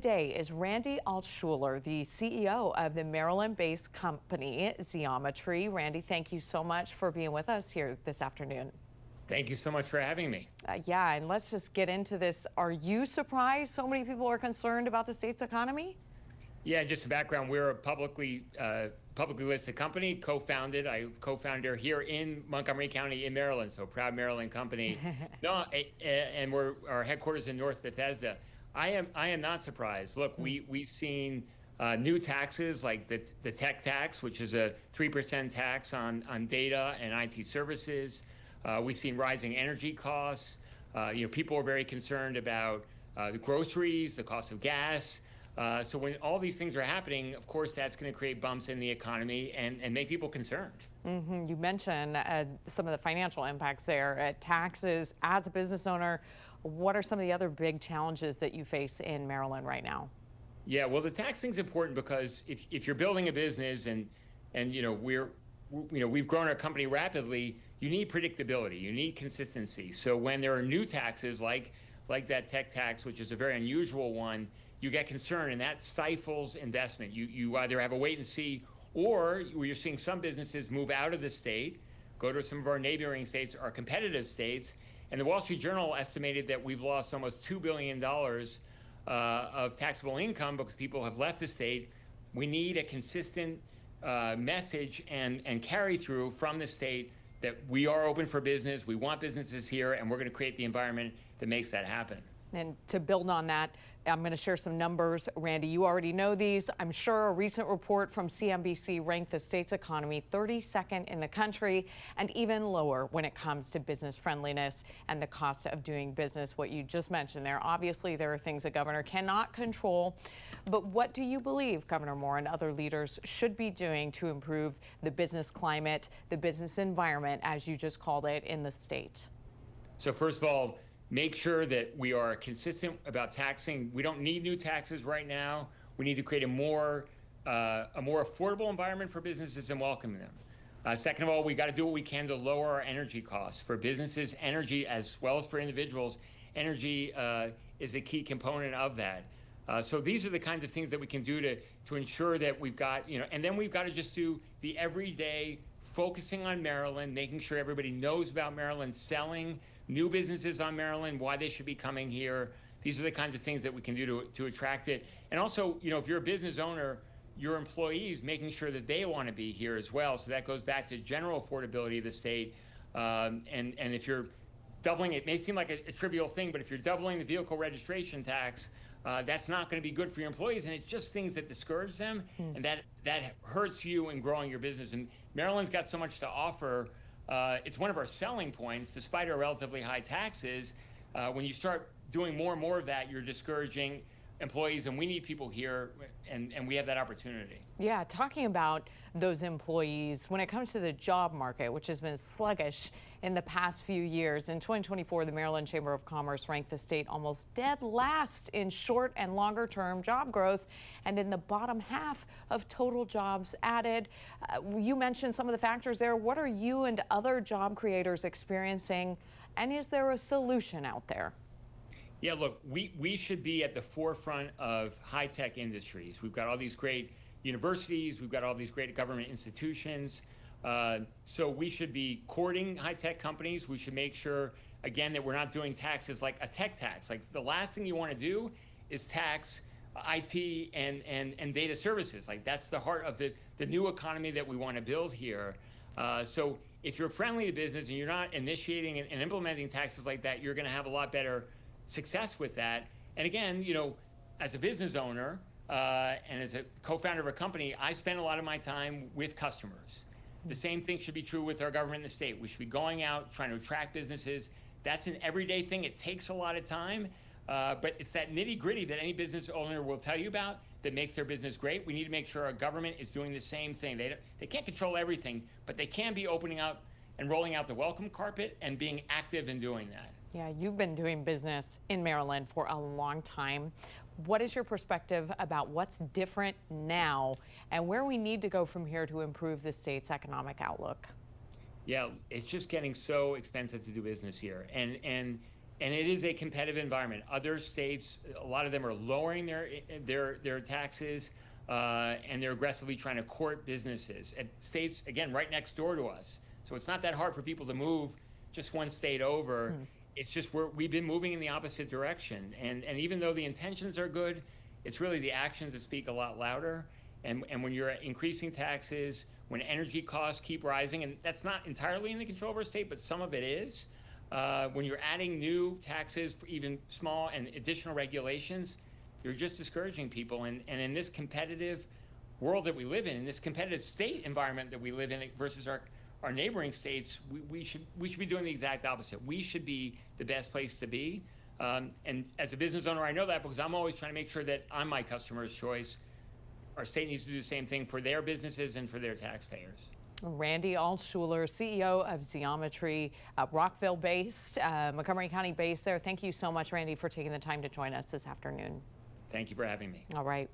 Today is Randy Altschuler, the CEO of the Maryland-based company Xometry. Randy, thank you so much for being with us here this afternoon. Thank you so much for having me. Yeah, and let's just get into this. Are you surprised so many people are concerned about the state's economy? Yeah, just a background, we're a publicly listed company, co-founder here in Montgomery County in Maryland, so proud Maryland company. No, and our headquarters in North Bethesda. I am not surprised. Look, we've seen new taxes like the tech tax, which is a 3% tax on data and IT services. We've seen rising energy costs. People are very concerned about the groceries, the cost of gas. So when all these things are happening, of course, that's going to create bumps in the economy and make people concerned. You mentioned some of the financial impacts there. Taxes, as a business owner, what are some of the other big challenges that you face in Maryland right now? Yeah, well, the tax thing's important because if you're building a business and we've grown our company rapidly, you need predictability, you need consistency. So when there are new taxes like that tech tax, which is a very unusual one, you get concerned, and that stifles investment. You either have a wait and see, or you're seeing some businesses move out of the state, go to some of our neighboring states, our competitive states. And the Wall Street Journal estimated that we've lost almost $2 billion of taxable income because people have left the state. We need a consistent message and carry through from the state that we are open for business, we want businesses here, and we're going to create the environment that makes that happen. And to build on that, I'm going to share some numbers. Randy, you already know these. I'm sure a recent report from CNBC ranked the state's economy 32nd in the country and even lower when it comes to business friendliness and the cost of doing business, what you just mentioned there. Obviously, there are things a governor cannot control. But what do you believe Governor Moore and other leaders should be doing to improve the business climate, the business environment, as you just called it, in the state? So first of all, make sure that we are consistent about taxing. We don't need new taxes right now. We need to create a more affordable environment for businesses and welcome them. Second of all, we got to do what we can to lower our energy costs for businesses. Energy, as well as for individuals, energy is a key component of that. So these are the kinds of things that we can do to ensure that we've got, and then we've got to just do the everyday focusing on Maryland, making sure everybody knows about Maryland, selling new businesses on Maryland, why they should be coming here. These are the kinds of things that we can do to attract it. And also, if you're a business owner, your employees, making sure that they want to be here as well. So that goes back to general affordability of the state. And if you're doubling, it may seem like a trivial thing, but if you're doubling the vehicle registration tax, that's not going to be good for your employees, and it's just things that discourage them, and that hurts you in growing your business. And Maryland's got so much to offer. It's one of our selling points, despite our relatively high taxes. When you start doing more and more of that, you're discouraging employees, and we need people here, and we have that opportunity. Yeah, talking about those employees, when it comes to the job market, which has been sluggish in the past few years, in 2024, the Maryland Chamber of Commerce ranked the state almost dead last in short and longer term job growth and in the bottom half of total jobs added. You mentioned some of the factors there. What are you and other job creators experiencing, and is there a solution out there? Yeah, look, we should be at the forefront of high-tech industries. We've got all these great universities. We've got all these great government institutions. So we should be courting high-tech companies. We should make sure, again, that we're not doing taxes like a tech tax. Like, the last thing you want to do is tax IT and data services. Like, that's the heart of the new economy that we want to build here. So if you're friendly to business and you're not initiating and implementing taxes like that, you're going to have a lot better success with that. And again, as a business owner and as a co-founder of a company, I spend a lot of my time with customers. The same thing should be true with our government in the state. We should be going out, trying to attract businesses. That's an everyday thing. It takes a lot of time, but it's that nitty-gritty that any business owner will tell you about that makes their business great. We need to make sure our government is doing the same thing. They can't control everything, but they can be opening up and rolling out the welcome carpet and being active in doing that. Yeah, you've been doing business in Maryland for a long time. What is your perspective about what's different now and where we need to go from here to improve the state's economic outlook? Yeah, it's just getting so expensive to do business here. And And it is a competitive environment. Other states, a lot of them are lowering their taxes, and they're aggressively trying to court businesses. And states, again, right next door to us. So it's not that hard for people to move just one state over. It's just we've been moving in the opposite direction. And even though the intentions are good, it's really the actions that speak a lot louder. And when you're increasing taxes, when energy costs keep rising, and that's not entirely in the control of our state, but some of it is. When you're adding new taxes for even small and additional regulations, you're just discouraging people. And in this competitive world that we live in this competitive state environment that we live in versus our neighboring states, we should be doing the exact opposite. We should be the best place to be. And as a business owner, I know that because I'm always trying to make sure that I'm my customer's choice. Our state needs to do the same thing for their businesses and for their taxpayers. Randy Altschuler, CEO of Xometry, Rockville-based, Montgomery County-based there. Thank you so much, Randy, for taking the time to join us this afternoon. Thank you for having me. All right.